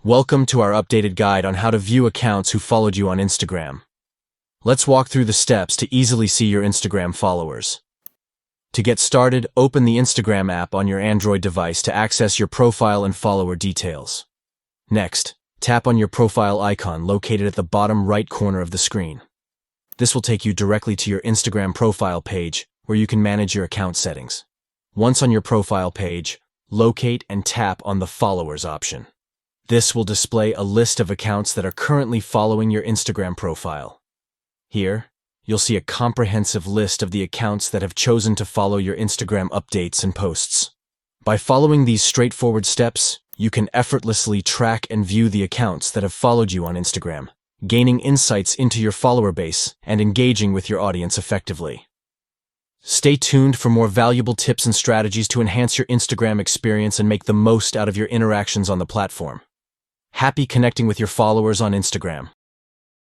Welcome to our updated guide on how to view accounts who followed you on Instagram. Let's walk through the steps to easily see your Instagram followers. To get started, open the Instagram app on your Android device to access your profile and follower details. Next, tap on your profile icon located at the bottom right corner of the screen. This will take you directly to your Instagram profile page, where you can manage your account settings. Once on your profile page, locate and tap on the Followers option. This will display a list of accounts that are currently following your Instagram profile. Here, you'll see a comprehensive list of the accounts that have chosen to follow your Instagram updates and posts. By following these straightforward steps, you can effortlessly track and view the accounts that have followed you on Instagram, gaining insights into your follower base and engaging with your audience effectively. Stay tuned for more valuable tips and strategies to enhance your Instagram experience and make the most out of your interactions on the platform. Happy connecting with your followers on Instagram.